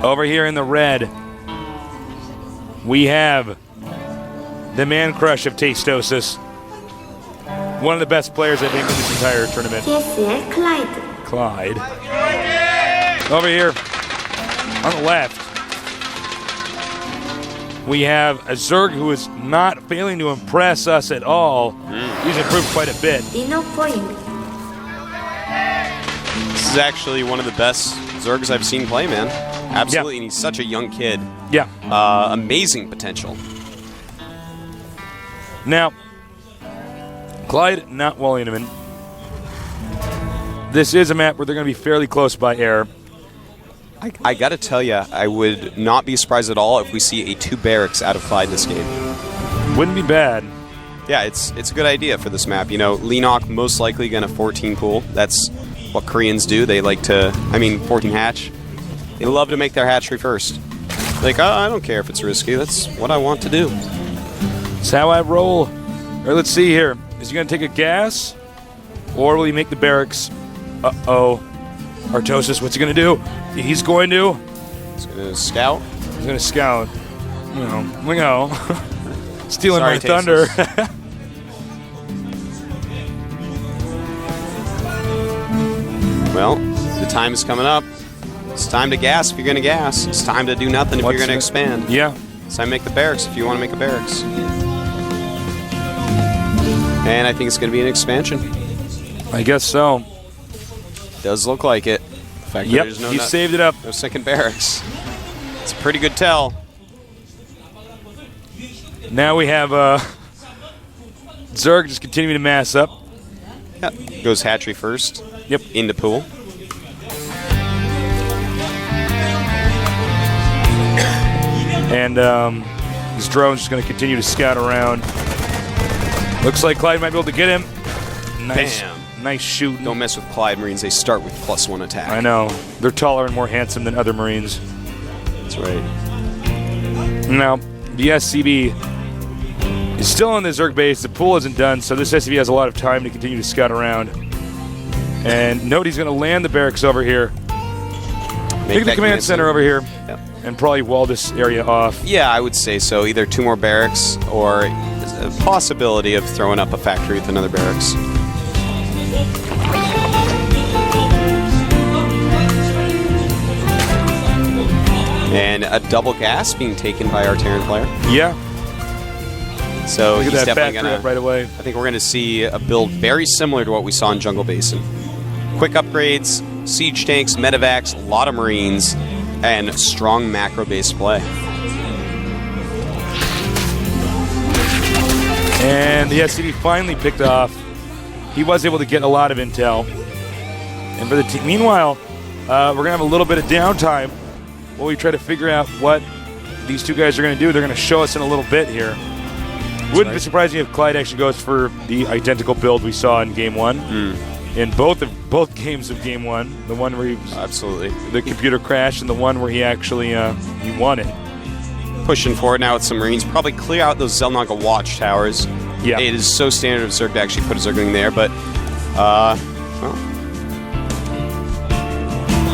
Over here in the red, we have the man crush of Tastosis. One of the best players, I think, in this entire tournament. GSL Clide. Clyde. Over here on the left, we have a Zerg who is not failing to impress us at all. He's improved quite a bit. Leenock point. This is actually one of the best Zergs I've seen play, man. Absolutely, and he's such a young kid. Yeah. Amazing potential. Now, Clide, not Wallinaman. This is a map where they're going to be fairly close by air. I got to tell you, I would not be surprised at all if we see a 2 barracks out of Clide this game. Wouldn't be bad. Yeah, it's a good idea for this map. You know, Leenock most likely going to 14 pool. That's what Koreans do. They like to, 14 hatch. They love to make their hatchery first. Like, oh, I don't care if it's risky. That's what I want to do. That's how I roll. All right, let's see here. Is he going to take a gas? Or will he make the barracks? Uh-oh. Artosis, what's he going to do? He's going to scout. He's going to scout. We know. Stealing Sorry, my thunder. Well, the time is coming up. It's time to gas if you're going to gas. It's time to do nothing if you're going to expand. Yeah. It's time to make the barracks if you want to make a barracks. And I think it's going to be an expansion. I guess so. Does look like it. The fact that Yep, there's he saved it up. No second barracks. It's a pretty good tell. Now we have Zerg just continuing to mass up. Yep. Goes hatchery first. Yep. Into pool. And his drone's just going to continue to scout around. Looks like Clide might be able to get him. Nice. Bam. Nice shooting. Don't mess with Clide Marines. They start with +1 attack. I know. They're taller and more handsome than other Marines. That's right. Now, the SCB is still on the Zerg base. The pool isn't done, so this SCB has a lot of time to continue to scout around. And nobody's going to land the barracks over here. Take the command center over here. Yep. And probably wall this area off. Yeah, I would say so. Either 2 more barracks or a possibility of throwing up a factory with another barracks. And a double gas being taken by our Terran player. Yeah. So look at he's that definitely factory going up right away. I think we're going to see a build very similar to what we saw in Jungle Basin. Quick upgrades, siege tanks, medevacs, a lot of Marines, and strong macro-based play. And the SCB finally picked off. He was able to get a lot of intel. And for the team, meanwhile, we're going to have a little bit of downtime while we try to figure out what these two guys are going to do. They're going to show us in a little bit here. Wouldn't be surprising if Clide actually goes for the identical build we saw in Game 1. In both games of Game 1. The one where he was Absolutely. the computer crashed and the one where he actually he won it. Pushing forward now with some Marines. Probably clear out those Zelnaga watchtowers. Yeah. It is so standard of Zerg to actually put a Zergling there, but well,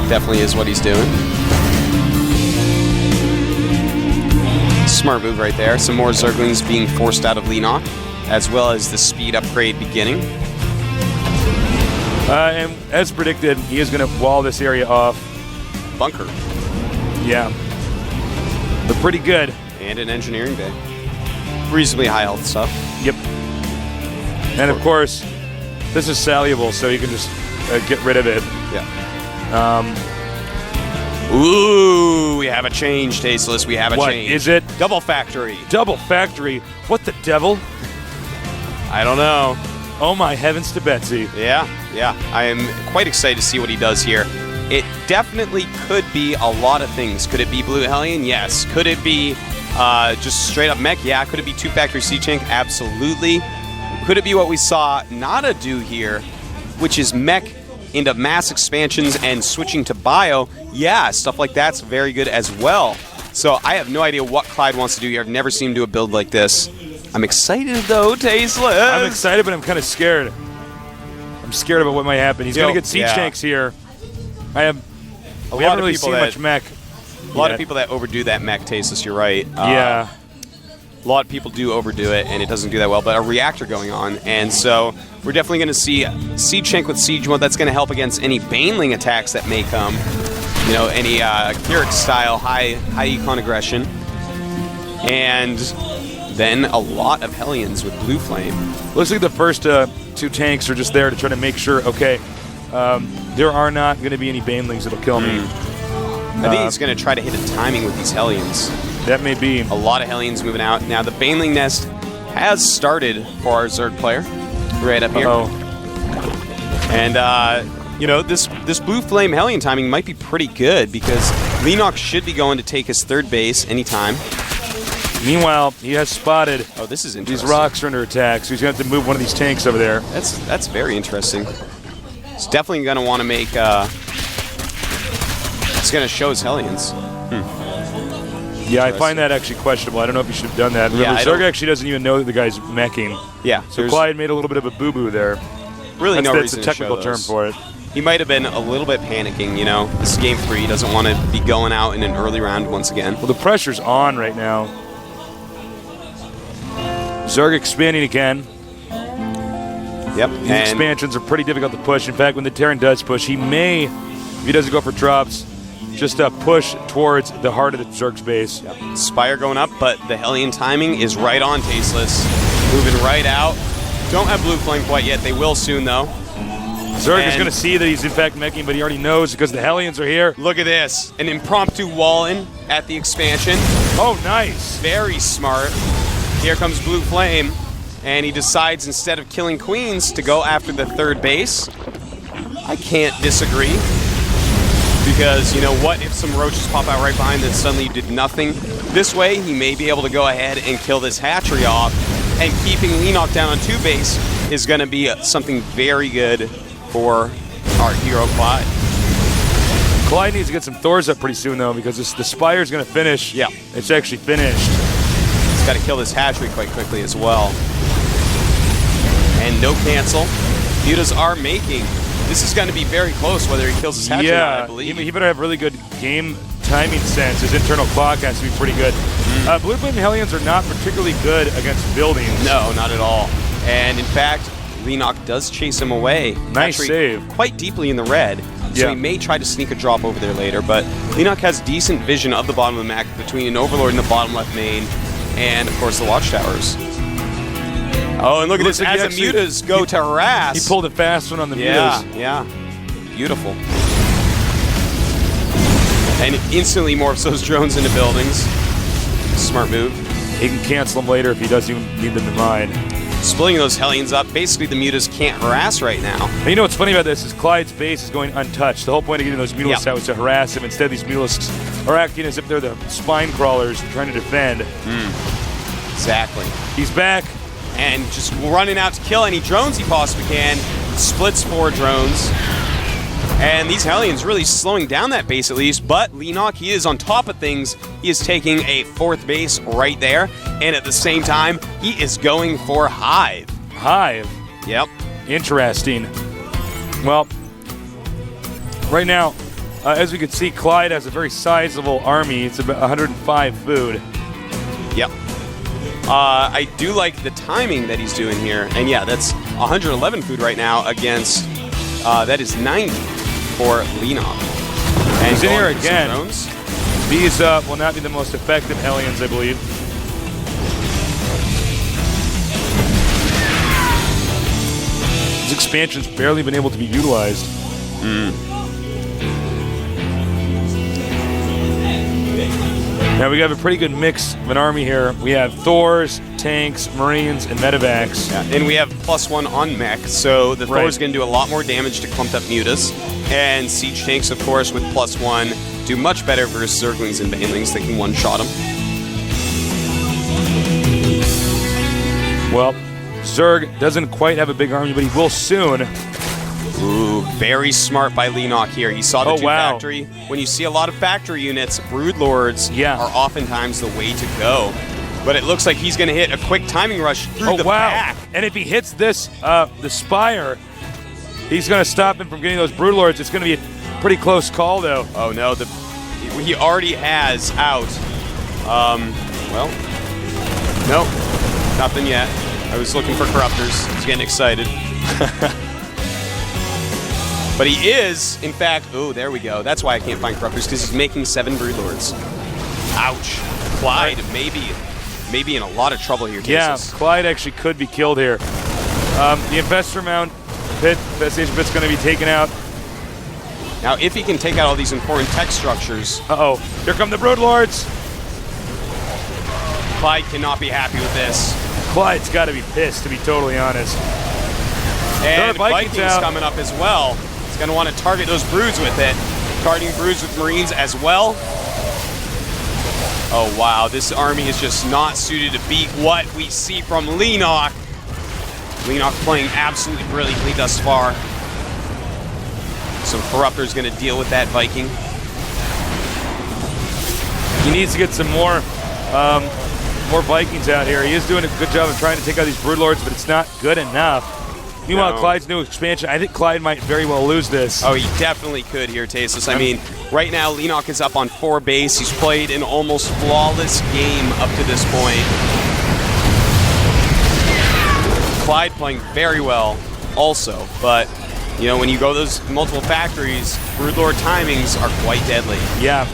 definitely is what he's doing. Smart move right there. Some more Zerglings being forced out of Leenock, as well as the speed upgrade beginning. And as predicted, he is going to wall this area off. Bunker. Yeah. But pretty good. And an engineering bay. Reasonably high health stuff. Yep. And of course, this is soluble, so you can just get rid of it. Yeah. Ooh, we have a change, Tasteless. We have a change. What is it? Double factory. Double factory. What the devil? I don't know. Oh my heavens to Betsy. Yeah. I am quite excited to see what he does here. It definitely could be a lot of things. Could it be Blue Hellion? Yes. Could it be just straight up mech? Yeah. Could it be 2 factory siege tank? Absolutely. Could it be what we saw Nada do here, which is mech into mass expansions and switching to bio? Yeah, stuff like that's very good as well. So I have no idea what Clide wants to do here. I've never seen him do a build like this. I'm excited though, Tasteless. I'm excited, but I'm kind of scared. I'm scared about what might happen. He's going to get siege tanks here. We haven't really seen much mech. A lot of people that overdo that mech tasteless, you're right. Yeah. A lot of people do overdo it, and it doesn't do that well, but a reactor going on. And so we're definitely going to see Siege Tank with Siege Mode. That's going to help against any Baneling attacks that may come. You know, any Keurig-style high econ aggression. And then a lot of Hellions with Blue Flame. Looks like the first 2 tanks are just there to try to make sure, okay, there are not going to be any Banelings that'll kill me. I think he's going to try to hit a timing with these Hellions. That may be. A lot of Hellions moving out. Now, the Baneling Nest has started for our Zerg player. Right up here. And, you know, this Blue Flame Hellion timing might be pretty good because Leenock should be going to take his 3rd base anytime. Meanwhile, he has spotted. Oh, this is interesting. These rocks are under attack, so he's going to have to move one of these tanks over there. That's very interesting. He's definitely going to want to make... He's going to show his Hellions. Yeah, I find that actually questionable. I don't know if he should have done that. Remember, Zerg actually doesn't even know that the guy's meching. Yeah. So Clide made a little bit of a boo-boo there. Really no that's reason a technical to show term for it. He might have been a little bit panicking, you know. This is game 3. He doesn't want to be going out in an early round once again. Well, the pressure's on right now. Zerg expanding again. Yep. These expansions are pretty difficult to push. In fact, when the Terran does push, he may, if he doesn't go for drops, just push towards the heart of the Zerg's base. Yep. Spire going up, but the Hellion timing is right on Tasteless. Moving right out. Don't have Blue Flame quite yet. They will soon, though. Zerg is going to see that he's in fact meching, but he already knows because the Hellions are here. Look at this. An impromptu wall-in at the expansion. Oh, nice. Very smart. Here comes Blue Flame, and he decides instead of killing Queens to go after the 3rd base. I can't disagree. Because, you know, what if some roaches pop out right behind and suddenly you did nothing? This way, he may be able to go ahead and kill this hatchery off, and keeping Leenock down on 2 base is going to be something very good for our hero Clide. Clide needs to get some Thors up pretty soon, though, because the Spire's going to finish. Yeah. It's actually finished. He's got to kill this hatchery quite quickly as well. And no cancel. Mutas are making. This is going to be very close whether he kills his hatchery or not, I believe. He better have really good game timing sense. His internal clock has to be pretty good. Blue Flame Hellions are not particularly good against buildings. No, not at all. And in fact, Leenock does chase him away. Nice hatchery save. Quite deeply in the red. So he may try to sneak a drop over there later, but Leenock has decent vision of the bottom of the map between an Overlord and the bottom left main, and of course the watchtowers. Oh, and look at this, as the Mutas go to harass. He pulled a fast one on the Mutas. Yeah, beautiful. And instantly morphs those drones into buildings. Smart move. He can cancel them later if he doesn't even need them in mind. Splitting those Hellions up, basically the Mutas can't harass right now. And you know what's funny about this is Clide's base is going untouched. The whole point of getting those Mutalisks out was to harass him. Instead, these Mutalisks are acting as if they're the spine crawlers trying to defend. Exactly. He's back. And just running out to kill any drones he possibly can. Splits 4 drones. And these Hellions really slowing down that base at least, but Leenock, he is on top of things. He is taking a 4th base right there, and at the same time, he is going for Hive. Hive? Yep. Interesting. Well, right now, as we can see, Clide has a very sizable army. It's about 105 food. Yep. I do like the timing that he's doing here, and yeah, that's 111 food right now against, that is 90 for Leenock. And he's in here again. Drones. These will not be the most effective Hellions, I believe. This expansion's barely been able to be utilized. Now we have a pretty good mix of an army here. We have Thors, tanks, Marines, and medevacs. Yeah, and we have +1 on mech, so the Thor's going to do a lot more damage to clumped up Mutas. And siege tanks, of course, with +1 do much better versus Zerglings and Banelings that can one-shot them. Well, Zerg doesn't quite have a big army, but he will soon. Ooh, very smart by Leenock here. He saw the 2 factory. When you see a lot of factory units, Broodlords are oftentimes the way to go. But it looks like he's going to hit a quick timing rush through the back. And if he hits this, the Spire, he's going to stop him from getting those Broodlords. It's going to be a pretty close call, though. Oh, no. The he already has out. Well, nope, nothing yet. I was looking for corruptors. He's getting excited. But he is, in fact, oh, there we go. That's why I can't find corruptors, because he's making 7 Broodlords. Ouch. Clide, maybe in a lot of trouble here. Yeah, Tasteless. Clide actually could be killed here. The Infestor Mount Infestation Pit's going to be taken out. Now, if he can take out all these important tech structures. Uh-oh, here come the Broodlords. Clide cannot be happy with this. Clyde's got to be pissed, to be totally honest. And Vikings Vikings coming up as well. He's going to want to target those broods with it. Targeting broods with Marines as well. Oh, wow. This army is just not suited to beat what we see from Leenock. Leenock playing absolutely brilliantly thus far. So Corruptor's going to deal with that Viking. He needs to get some more Vikings out here. He is doing a good job of trying to take out these Broodlords, but it's not good enough. Meanwhile, No. Clyde's new expansion, I think Clide might very well lose this. Oh, he definitely could here, Tasteless. I mean, right now, Leenock is up on 4 base. He's played an almost flawless game up to this point. Clide playing very well also, but, you know, when you go those multiple factories, Broodlord timings are quite deadly. Yeah.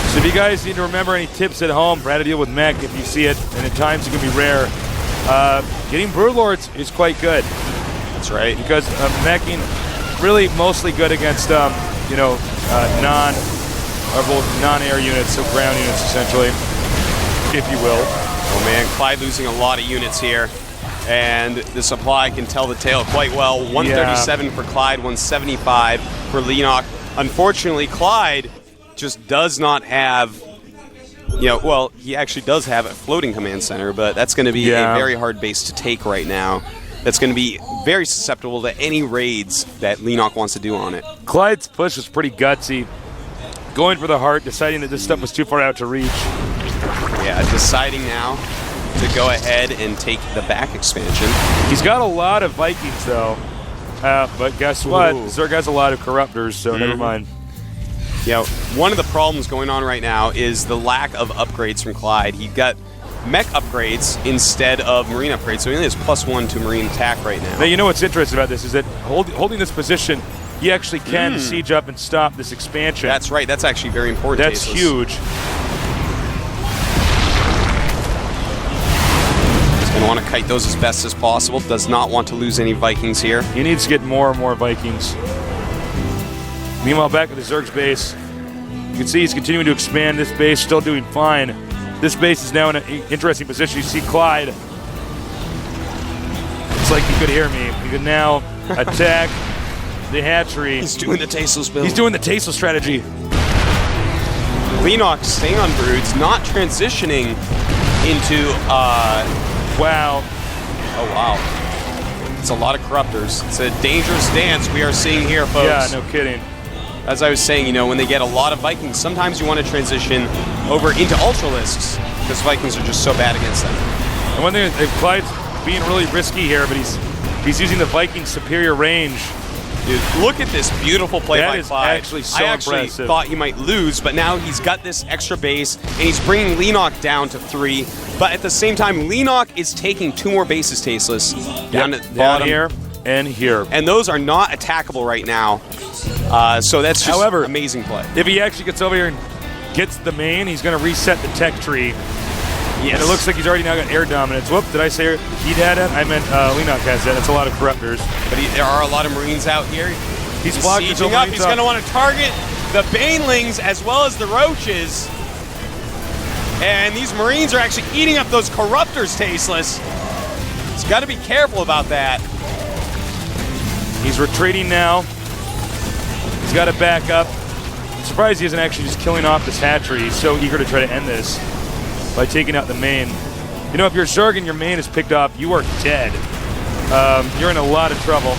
So if you guys need to remember any tips at home for how to deal with mech, if you see it, and at times it can be rare, getting Broodlords is quite good. That's right. Because meching really mostly good against non-air units, so ground units essentially, if you will. Oh man, Clide losing a lot of units here. And the supply can tell the tale quite well. 137 for Clide, 175 for Leenock. Unfortunately, Clide just does not have, well, he actually does have a floating command center, but that's going to be a very hard base to take right now. That's going to be very susceptible to any raids that Leenock wants to do on it. Clyde's push was pretty gutsy. Going for the heart, deciding that this stuff was too far out to reach. Yeah, deciding now to go ahead and take the back expansion. He's got a lot of Vikings, though. But guess what? Zerg has a lot of Corruptors, so never mind. Yeah, one of the problems going on right now is the lack of upgrades from Clide. He got mech upgrades instead of marine upgrades, so he only has +1 to marine attack right now. Now, you know what's interesting about this is that holding this position, he actually can siege up and stop this expansion. That's right. That's actually very important. That's huge. He's going to want to kite those as best as possible. Does not want to lose any Vikings here. He needs to get more and more Vikings. Meanwhile, back at the Zerg's base, you can see he's continuing to expand this base, still doing fine. This base is now in an interesting position. You see Clide. It's like he could hear me. He can now attack the hatchery. He's doing the tasteless build. He's doing the tasteless strategy. Leenock staying on broods, not transitioning into, Wow. Oh, wow. It's a lot of Corruptors. It's a dangerous dance we are seeing here, folks. Yeah, no kidding. As I was saying, when they get a lot of Vikings, sometimes you want to transition over into Ultralisks because Vikings are just so bad against them. And one thing is, Clyde's being really risky here, but he's using the Vikings' superior range. Dude, look at this beautiful play by Clide. That is actually so impressive. I thought he might lose, but now he's got this extra base, and he's bringing Leenock down to 3. But at the same time, Leenock is taking 2 more bases, Tasteless. Down at the bottom. Here and here. And those are not attackable right now. So that's just amazing play. If he actually gets over here and gets the main, he's going to reset the tech tree. Yes. And it looks like he's already now got air dominance. Whoop, did I say he had it? I meant Leenock has that. That's a lot of Corruptors. But there are a lot of Marines out here. He's blocking sieging up. He's going to want to target the Banelings as well as the Roaches. And these Marines are actually eating up those Corruptors, Tasteless. He's got to be careful about that. He's retreating now. He's got to back up. I'm surprised he isn't actually just killing off this hatchery. He's so eager to try to end this by taking out the main. If your Zerg and your main is picked off, you are dead. You're in a lot of trouble.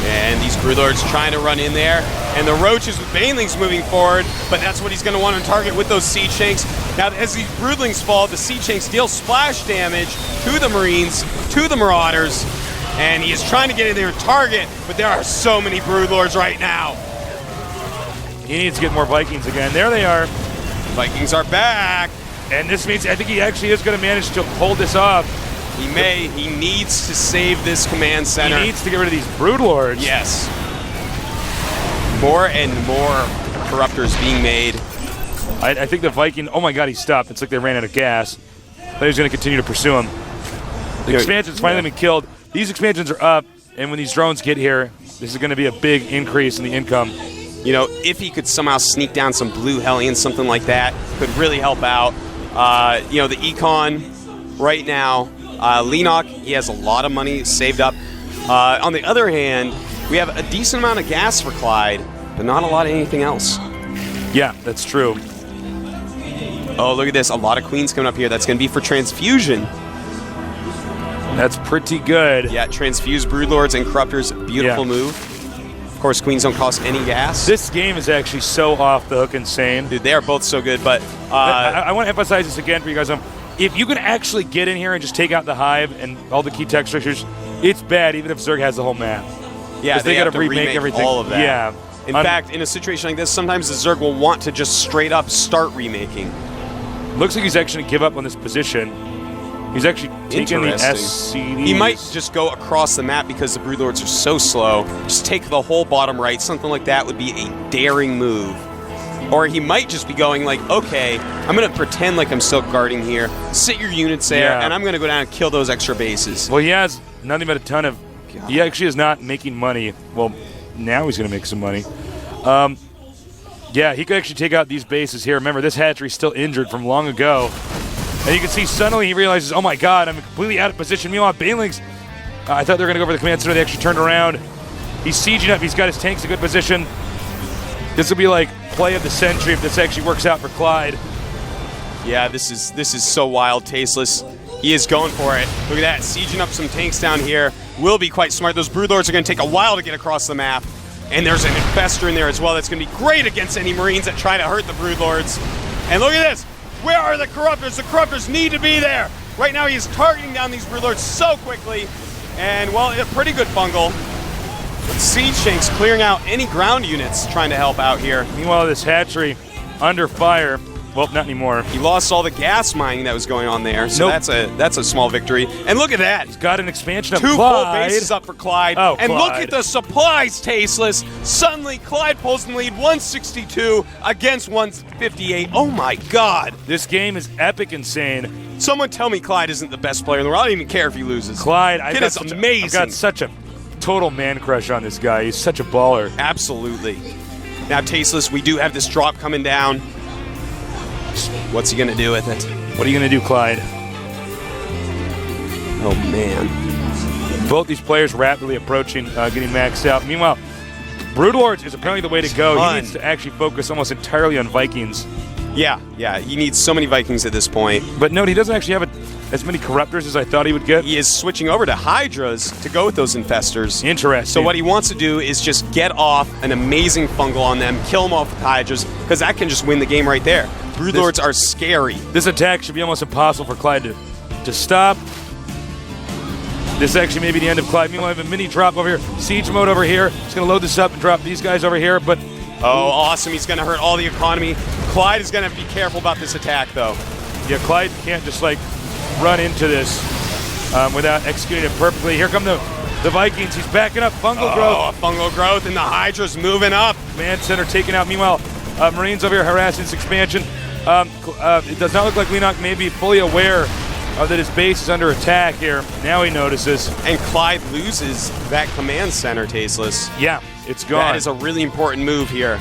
And these Broodlords trying to run in there. And the Roaches with Banelings moving forward, but that's what he's going to want to target with those Siege Tanks. Now, as these Broodlings fall, the Siege Tanks deal splash damage to the Marines, to the Marauders, and he is trying to get in there and target, but there are so many Broodlords right now. He needs to get more Vikings again. There they are. Vikings are back. And this means I think he actually is going to manage to hold this off. He may. He needs to save this command center. He needs to get rid of these Broodlords. Yes. More and more Corruptors being made. I think the Viking, oh my god, he stopped. It's like they ran out of gas. I thought he was going to continue to pursue him. The expansion's finally been killed. These expansions are up, and when these drones get here, this is going to be a big increase in the income. You know, if he could somehow sneak down some Blue Hellions, something like that, could really help out. You know, the Econ right now, Leenock, he has a lot of money saved up. On the other hand, we have a decent amount of gas for Clide, but not a lot of anything else. Yeah, that's true. Oh, look at this. A lot of queens coming up here. That's going to be for transfusion. That's pretty good. Yeah, transfuse Broodlords and Corruptors. Beautiful move. Of course, queens don't cost any gas. This game is actually so off the hook insane. Dude, they are both so good, but... I want to emphasize this again for you guys. If you can actually get in here and just take out the Hive and all the key tech structures, it's bad even if Zerg has the whole map. Yeah, they got to remake everything. All of that. Yeah. In fact, in a situation like this, sometimes the Zerg will want to just straight up start remaking. Looks like he's actually going to give up on this position. He's actually taking the SCDs. He might just go across the map because the Broodlords are so slow. Just take the whole bottom right. Something like that would be a daring move. Or he might just be going like, okay, I'm going to pretend like I'm still guarding here. Sit your units there, and I'm going to go down and kill those extra bases. Well, he has nothing but a ton of... God. He actually is not making money. Well, now he's going to make some money. Yeah, he could actually take out these bases here. Remember, this hatchery's still injured from long ago. And you can see suddenly he realizes, oh my god, I'm completely out of position. Meanwhile, Banelings, I thought they were going to go over the command center. They actually turned around. He's sieging up. He's got his tanks in good position. This will be like play of the century if this actually works out for Clide. Yeah, this is so wild, Tasteless. He is going for it. Look at that, sieging up some tanks down here. Will be quite smart. Those Broodlords are going to take a while to get across the map. And there's an Infestor in there as well that's going to be great against any Marines that try to hurt the Broodlords. And look at this. Where are the Corruptors? The Corruptors need to be there. Right now he is targeting down these Broodlords so quickly. And, well, a pretty good bungle. But Siege Tanks clearing out any ground units trying to help out here. Meanwhile, this hatchery under fire. Well, not anymore. He lost all the gas mining that was going on there, so that's a small victory. And look at that. He's got an expansion of Two Clide. full bases up for Clide. Oh, and Clide. look at the supplies, Tasteless. Suddenly, Clide pulls in the lead 162 against 158. Oh my god. This game is epic insane. Someone tell me Clide isn't the best player in the world. I don't even care if he loses. Clyde, Kid is amazing. I've got such a total man crush on this guy. He's such a baller. Absolutely. Now, Tasteless, we do have this drop coming down. What's he going to do with it? What are you going to do, Clyde? Oh, man. Both these players rapidly approaching, getting maxed out. Meanwhile, Broodlords is apparently the way to go. He needs to actually focus almost entirely on Vikings. Yeah, he needs so many Vikings at this point. But note, he doesn't actually have as many Corruptors as I thought he would get. He is switching over to Hydras to go with those Infestors. Interesting. So what he wants to do is just get off an amazing fungal on them, kill them off with Hydras, because that can just win the game right there. Broodlords are scary. This attack should be almost impossible for Clide to stop. This actually may be the end of Clide. Meanwhile, I have a mini drop over here. Siege mode over here. He's going to load this up and drop these guys over here, but... Oh, awesome. He's going to hurt all the economy. Clyde is going to be careful about this attack, though. Yeah, Clide can't just, like, run into this without executing it perfectly. Here come the Vikings. He's backing up. Fungal growth. Oh, fungal growth, and the Hydra's moving up. Command center taken out. Meanwhile, Marines over here harassing this expansion. It does not look like Leenock may be fully aware that his base is under attack here. Now he notices. And Clide loses that command center, Tasteless. Yeah, it's gone. That is a really important move here.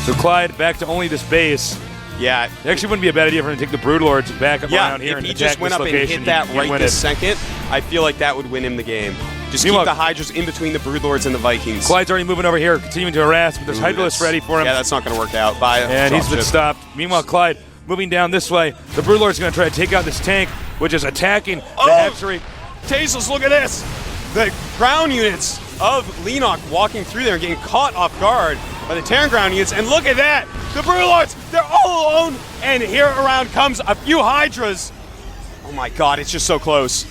So Clide back to only this base. Yeah. It actually wouldn't be a bad idea for him to take the Broodlords back up around here and if he attack just went this up location. and hit that right this it. second, I feel like that would win him the game. Just keep the Hydras in between the Broodlords and the Vikings. Clyde's already moving over here, continuing to harass, but there's Hydralists ready for him. Yeah, that's not going to work out. Bye. And he's been stopped. Meanwhile, Clide moving down this way. The Broodlord's going to try to take out this tank, which is attacking the hatchery. Tasteless, look at this. The ground units of Leenock walking through there and getting caught off guard by the Terran ground units. And look at that. The Broodlords, they're all alone. And here around comes a few Hydras. Oh my god, it's just so close.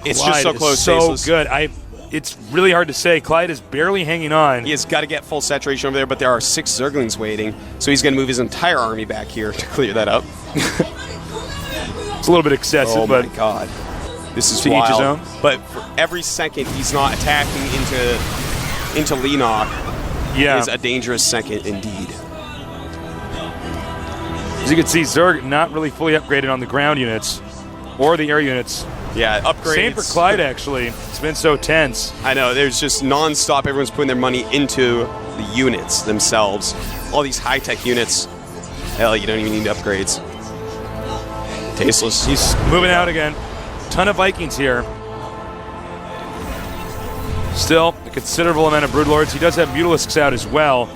It's just so close, so Tasteless. good. it's really hard to say. Clide is barely hanging on. He has got to get full saturation over there, but there are 6 Zerglings waiting, so he's going to move his entire army back here to clear that up. It's a little bit excessive, Oh but my god. This is to wild. each his own. But for every second he's not attacking into Leenock yeah. is a dangerous second indeed. As you can see, Zerg not really fully upgraded on the ground units or the air units. Yeah, upgrades. Same for Clide, actually. It's been so tense. I know, there's just non-stop, everyone's putting their money into the units themselves. All these high-tech units, hell, you don't even need upgrades. Tasteless. He's moving out again. Ton of Vikings here. Still, a considerable amount of Broodlords. He does have Mutalisks out as well.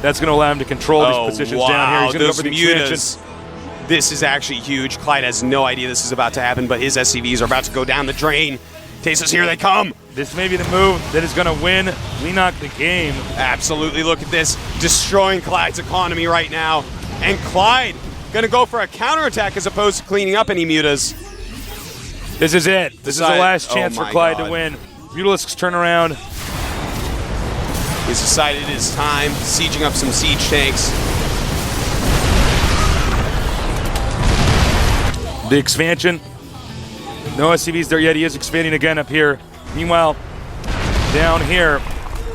That's going to allow him to control these positions down here. He's going to go for the expansion. This is actually huge. Clyde has no idea this is about to happen, but his SCVs are about to go down the drain. Tasteless, here they come. This may be the move that is going to win Leenock the game. Absolutely, look at this. Destroying Clyde's economy right now. And Clide going to go for a counterattack as opposed to cleaning up any mutas. This is it. This is the last chance for Clide to win. Mutalisks turn around. He's decided it is time, sieging up some siege tanks. The expansion. No SCVs there yet. He is expanding again up here. Meanwhile, down here,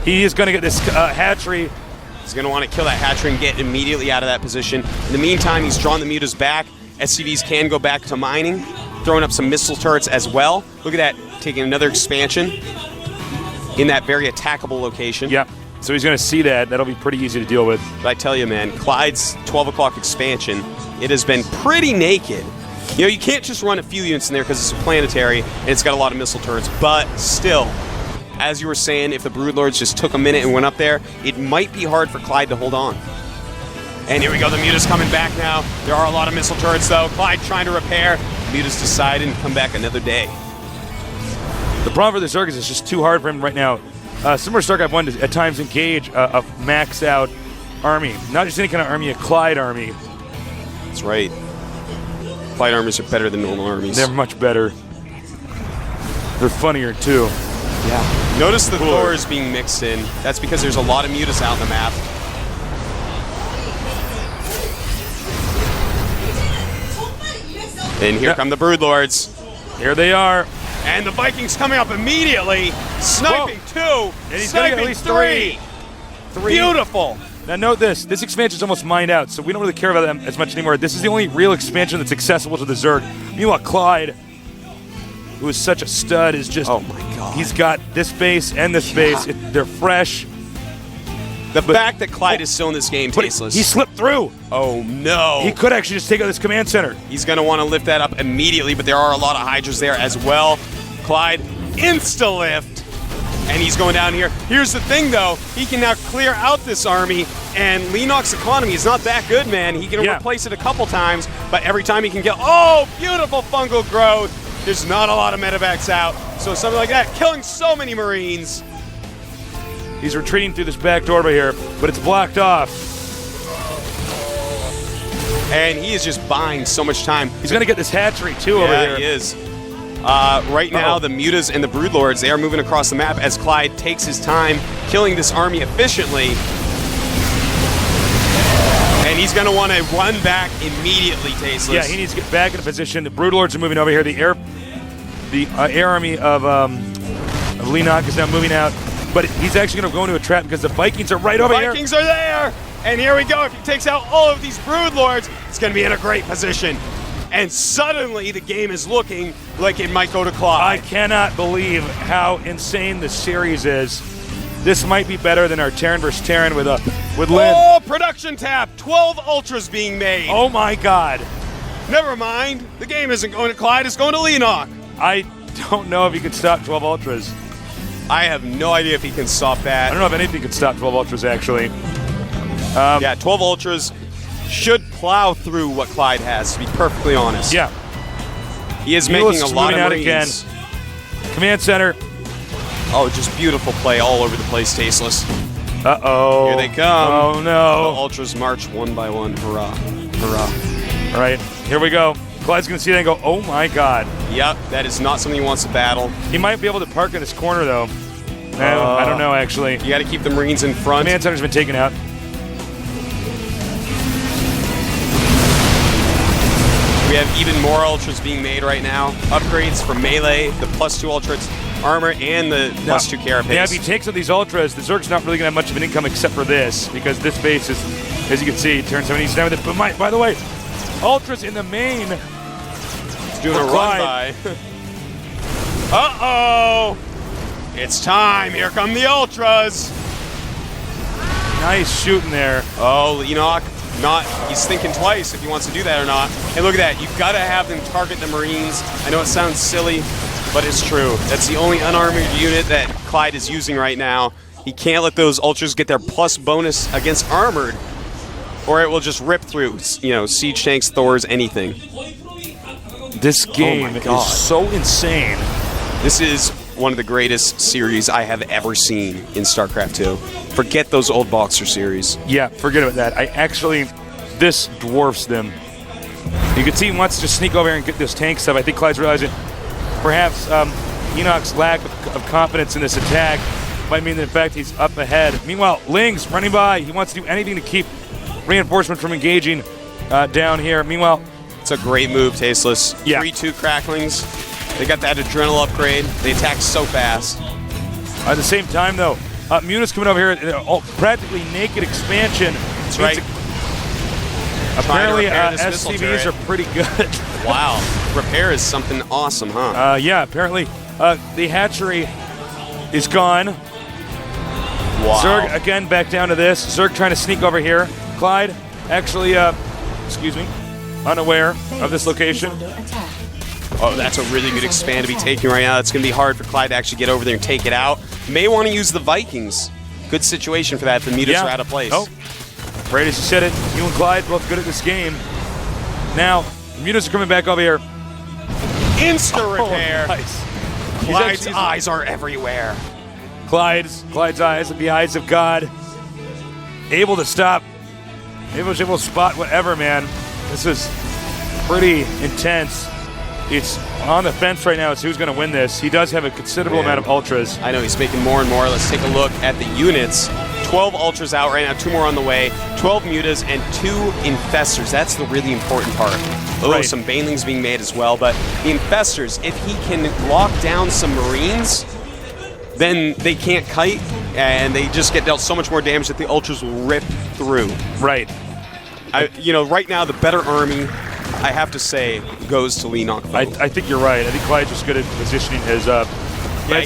he is going to get this hatchery. He's going to want to kill that hatchery and get immediately out of that position. In the meantime, he's drawn the mutas back. SCVs can go back to mining, throwing up some missile turrets as well. Look at that, taking another expansion in that very attackable location. Yep. So he's going to see that. That'll be pretty easy to deal with. But I tell you, man, Clyde's 12 o'clock expansion, it has been pretty naked. You know, you can't just run a few units in there because it's a planetary and it's got a lot of missile turrets, but still, as you were saying, if the Broodlords just took a minute and went up there, it might be hard for Clide to hold on. And here we go, the Muta's coming back now. There are a lot of missile turrets, though. Clide trying to repair. Muta's deciding to come back another day. The problem for the Zerg is it's just too hard for him right now. Similar to Starcraft 1 to at times engage a maxed out army. Not just any kind of army, a Clide army. That's right. Clide armies are better than normal armies. They're much better. They're funnier, too. Yeah. Notice the Thor is being mixed in. That's because there's a lot of mutas out on the map. And here come the Broodlords. Here they are. And the Vikings coming up immediately. Sniping 2. And he's going to get at least 3. Beautiful. Now note this. This expansion is almost mined out, so we don't really care about them as much anymore. This is the only real expansion that's accessible to the Zerg. Meanwhile, Clide, who is such a stud, is just... Oh my god. He's got this base and this base. They're fresh. The fact that Clide is still in this game, tasteless. He slipped through. Oh no. He could actually just take out this command center. He's going to want to lift that up immediately, but there are a lot of Hydras there as well. Clyde, insta-lift. And he's going down here. Here's the thing, though. He can now clear out this army, and Leenock's economy is not that good, man. He can replace it a couple times, but every time he can get... Oh, beautiful fungal growth. There's not a lot of medevacs out. So something like that, killing so many Marines. He's retreating through this back door right here, but it's blocked off. And he is just buying so much time. He's going to get this hatchery, too, over here. Yeah, he is. Right now, the Mutas and the Broodlords, they are moving across the map as Clide takes his time, killing this army efficiently. And he's going to want to run back immediately, Tasteless. Yeah, he needs to get back in a position. The Broodlords are moving over here. The air army of Leenock is now moving out. But he's actually going to go into a trap because the Vikings are right over here. The Vikings are there! And here we go. If he takes out all of these Broodlords, it's going to be in a great position. And suddenly, the game is looking like it might go to Clide. I cannot believe how insane this series is. This might be better than our Terran versus Terran with Lynn. Oh, production tap! 12 Ultras being made. Oh my God. Never mind. The game isn't going to Clide, it's going to Leenock. I don't know if he can stop 12 Ultras. I have no idea if he can stop that. I don't know if anything can stop 12 Ultras, actually. Yeah, 12 Ultras should plow through what Clide has, to be perfectly honest. Yeah. He is making a lot of out Marines. Again. Command center. Oh, just beautiful play all over the place, Tasteless. Uh-oh. Here they come. Oh, no. The Ultras march one by one. Hurrah. Hurrah. All right, here we go. Clyde's going to see that and go, oh, my God. Yep, that is not something he wants to battle. He might be able to park in this corner, though. No, I don't know, actually. You got to keep the Marines in front. Command Center's been taken out. We have even more Ultras being made right now. Upgrades for melee, the +2 Ultras armor, and the +2 carapace. Yeah, if he takes out these Ultras, the Zerg's not really going to have much of an income except for this, because this base is, as you can see, turn 77 with it. But by the way, Ultras in the main. It's doing a run by. Uh-oh! It's time. Here come the Ultras. Nice shooting there. Oh, Leenock. He's thinking twice if he wants to do that or not. And look at that. You've got to have them target the Marines. I know it sounds silly, but it's true. That's the only unarmored unit that Clide is using right now. He can't let those Ultras get their plus bonus against armored, or it will just rip through, siege tanks, Thors, anything. This game is so insane. This is one of the greatest series I have ever seen in StarCraft 2. Forget those old Boxer series. Yeah, forget about that. This dwarfs them. You can see he wants to sneak over here and get this tank stuff. I think Clyde's realizing perhaps Leenock's lack of confidence in this attack might mean that in fact he's up ahead. Meanwhile, Ling's running by. He wants to do anything to keep reinforcement from engaging down here. Meanwhile, it's a great move, Tasteless. Yeah. 3-2 Cracklings. They got that adrenal upgrade. They attack so fast. At the same time, though, Muni's coming over here in practically naked expansion. That's right. Apparently, SCVs are pretty good. Wow. Repair is something awesome, huh? Yeah, apparently the hatchery is gone. Wow. Zerg, again, back down to this. Zerg trying to sneak over here. Clide, actually, unaware of this location. Oh, that's a really good expand to be taking right now. It's going to be hard for Clide to actually get over there and take it out. May want to use the Vikings. Good situation for that if the mutas are out of place. Oh, right as you said it, you and Clide both good at this game. Now, the mutas are coming back over here. Insta-repair. Nice. Clide's eyes are everywhere. Clide's eyes are the eyes of God. Able to stop. Able to spot whatever, man. This is pretty intense. It's on the fence right now as who's going to win this. He does have a considerable amount of Ultras. I know, he's making more and more. Let's take a look at the units. 12 Ultras out right now, 2 more on the way, 12 mutas, and 2 infestors. That's the really important part. Oh, right. Some banelings being made as well, but the infestors, if he can lock down some Marines, then they can't kite, and they just get dealt so much more damage that the Ultras will rip through. Right. Right now, the better army, I have to say, goes to Leenock. I think you're right. I think Clide's just good at positioning his... yeah,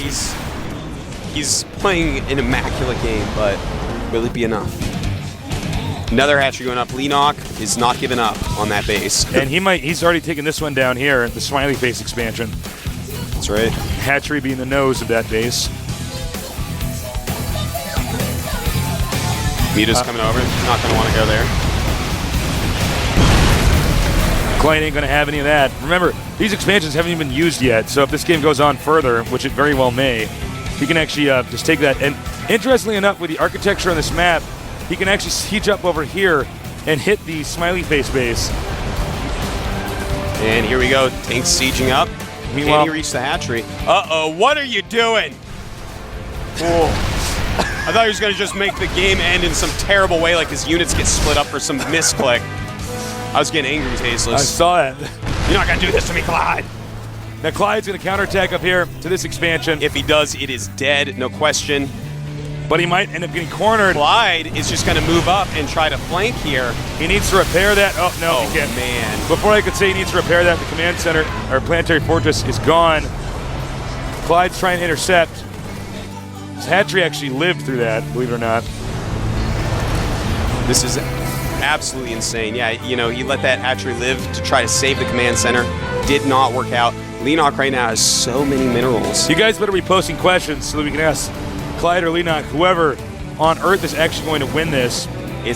he's playing an immaculate game, but will it be enough? Another hatchery going up. Leenock is not giving up on that base. And he's already taken this one down here, the smiley face expansion. That's right. Hatchery being the nose of that base. Muta's coming over. Not going to want to go there. Clide ain't going to have any of that. Remember, these expansions haven't even been used yet, so if this game goes on further, which it very well may, he can actually just take that. And interestingly enough, with the architecture on this map, he can actually siege up over here and hit the smiley face base. And here we go. Tanks sieging up. Meanwhile, can he reach the hatchery? Uh-oh, what are you doing? I thought he was going to just make the game end in some terrible way, like his units get split up for some misclick. I was getting angry, Tasteless. I saw it. You're not going to do this to me, Clide. Now Clide's going to counterattack up here to this expansion. If he does, it is dead, no question. But he might end up getting cornered. Clide is just going to move up and try to flank here. He needs to repair that. Oh, no, he can't. Man. Before I could say he needs to repair that, the command center, or planetary fortress, is gone. Clide's trying to intercept. His hatchery actually lived through that, believe it or not. This is absolutely insane. Yeah, he let that hatchery live to try to save the command center. Did not work out. Leenock right now has so many minerals. You guys better be posting questions so that we can ask Clide or Leenock, whoever on Earth is actually going to win this,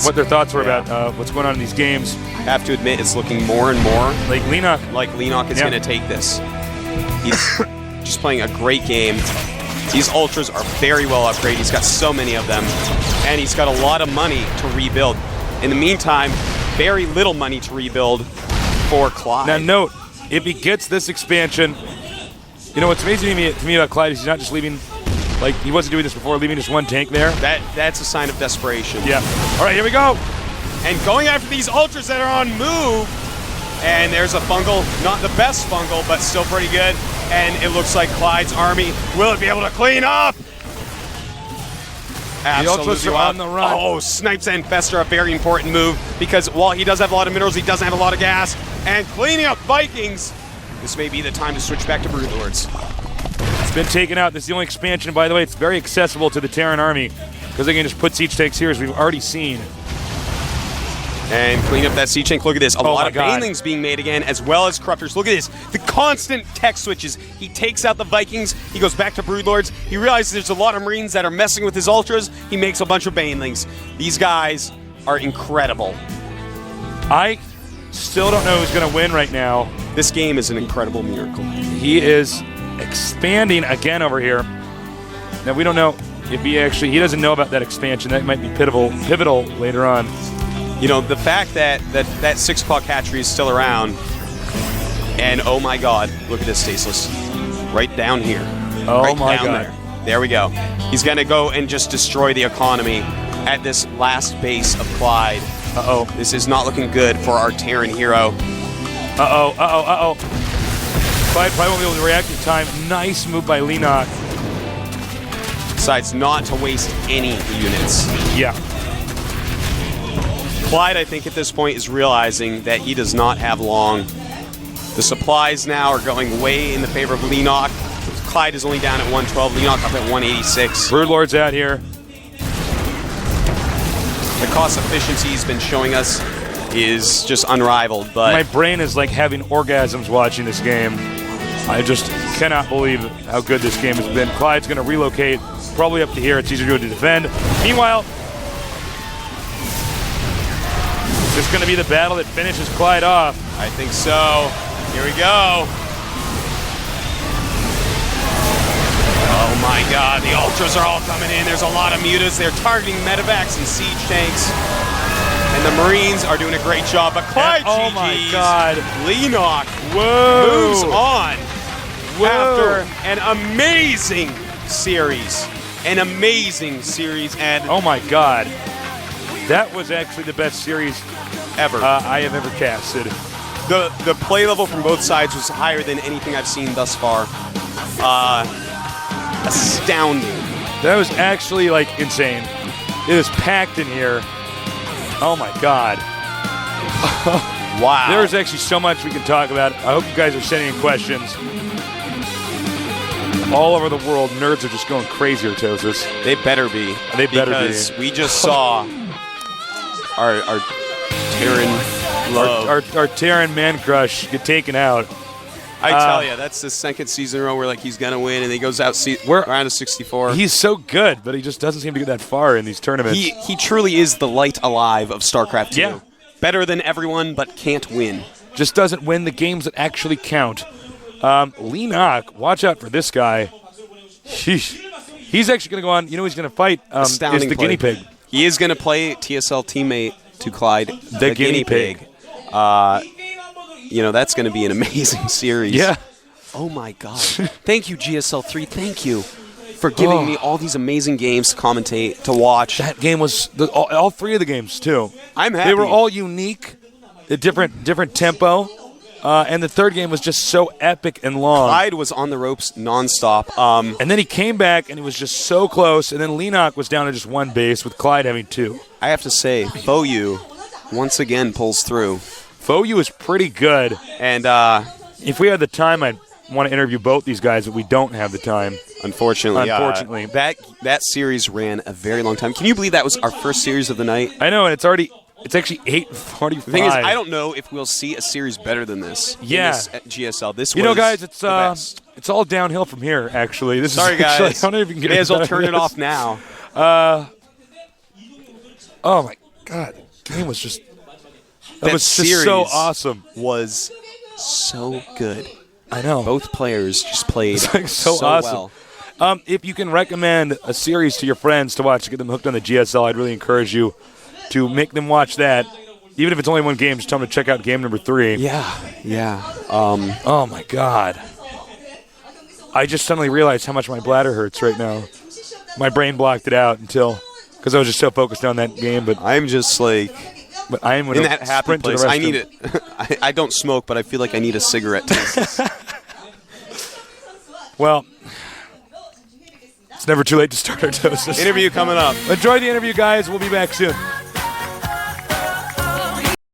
what their thoughts were about what's going on in these games. I have to admit, it's looking more and more like Leenock is going to take this. He's just playing a great game. These Ultras are very well upgraded. He's got so many of them, and he's got a lot of money to rebuild. In the meantime, very little money to rebuild for Clide. Now note, if he gets this expansion, what's amazing to me about Clide is he's not just leaving Like, he wasn't doing this before, leaving just one tank there. That's a sign of desperation. Yeah. All right, here we go. And going after these ultras that are on move. And there's a fungal, not the best fungal, but still pretty good. And it looks like Clide's army will it be able to clean up? Absolutely. The ultras are on the run. Oh, Snipes and Fester, a very important move, because while he does have a lot of minerals, he doesn't have a lot of gas. And cleaning up Vikings, this may be the time to switch back to Broodlords. It's been taken out. This is the only expansion. By the way, it's very accessible to the Terran army because they can just put siege tanks here, as we've already seen. And clean up that siege tank. Look at this. A lot of God. banelings being made again, as well as corruptors. Look at this. The constant tech switches. He takes out the Vikings. He goes back to Broodlords. He realizes there's a lot of Marines that are messing with his ultras. He makes a bunch of banelings. These guys are incredible. I still don't know who's going to win right now. This game is an incredible miracle. He is expanding again over here. Now, we don't know if he doesn't know about that expansion. That might be pivotal later on. You know, the fact that 6 o'clock hatchery is still around, and oh my god, look at this Stasis. Right down here. Oh right my down god. There we go. He's going to go and just destroy the economy at this last base of Clide. Uh-oh. This is not looking good for our Terran hero. Uh-oh. Clide probably won't be able to react in time. Nice move by Leenock. Decides not to waste any units. Yeah. Clide, I think, at this point is realizing that he does not have long. The supplies now are going way in the favor of Leenock. Clide is only down at 112. Leenock up at 186. Broodlord's out here. The cost efficiency he's been showing us is just unrivaled. But My brain is like having orgasms watching this game. I just cannot believe how good this game has been. Clyde's going to relocate probably up to here. It's easier to defend. Meanwhile, is this going to be the battle that finishes Clide off? I think so. Here we go. Oh my god, the ultras are all coming in. There's a lot of mutas. They're targeting medevacs and siege tanks. And the Marines are doing a great job. But Clide, oh my god. Leenock Whoa. moves on Whoa. after an amazing series. An amazing series. And Oh my god. That was actually the best series ever. I have ever casted. The play level from both sides was higher than anything I've seen thus far. Astounding. That was actually like insane. It was packed in here. Oh my god. Wow. There's actually so much we can talk about. I hope you guys are sending in questions. All over the world, nerds are just going crazy, Ortosis. They better be. They better be. Because we just saw our Terran love. Our Terran man crush get taken out. I tell you, that's the second season in a row where like he's gonna win, and he goes out round of 64. He's so good, but he just doesn't seem to get that far in these tournaments. He truly is the light alive of StarCraft 2. Yeah. Better than everyone, but can't win. Just doesn't win the games that actually count. Leenock, watch out for this guy. Sheesh. He's actually going to go on. You know he's going to fight is Astounding the play. guinea pig. He is going to play TSL teammate to Clide, The guinea pig. You know, that's going to be an amazing series. Yeah. Oh, my God. Thank you, GSL3. Thank you for giving me all these amazing games to commentate, to watch. That game was all three of the games too. I'm happy. They were all unique, a different tempo, and the third game was just so epic and long. Clide was on the ropes nonstop. And then he came back and it was just so close. And then Leenock was down to just one base with Clide having two. I have to say, Foyu once again pulls through. Foyu is pretty good. And if we had the time, I'd want to interview both these guys, but we don't have the time. Unfortunately, that series ran a very long time. Can you believe that was our first series of the night? I know, and it's actually 8:45. The thing is, I don't know if we'll see a series better than this. Yeah, in this GSL. This, you know, guys, best. it's all downhill from here. Actually, this sorry, is actually, guys. I don't know if you can get May as well better turn than it this. off now. Oh my God, the game was just that was just series so awesome. Was so good. I know. Both players just played It's like so awesome. well. If you can recommend a series to your friends to watch to get them hooked on the GSL, I'd really encourage you to make them watch that. Even if it's only one game, just tell them to check out game number 3. Yeah. Oh, my God. I just suddenly realized how much my bladder hurts right now. my brain blocked it out until because I was just so focused on that game. But I'm just like I am in that happy sprint place. To the I need restroom. it. I don't smoke, but I feel like I need a cigarette. Well, it's never too late to start our doses. Interview coming up. Enjoy the interview, guys. We'll be back soon.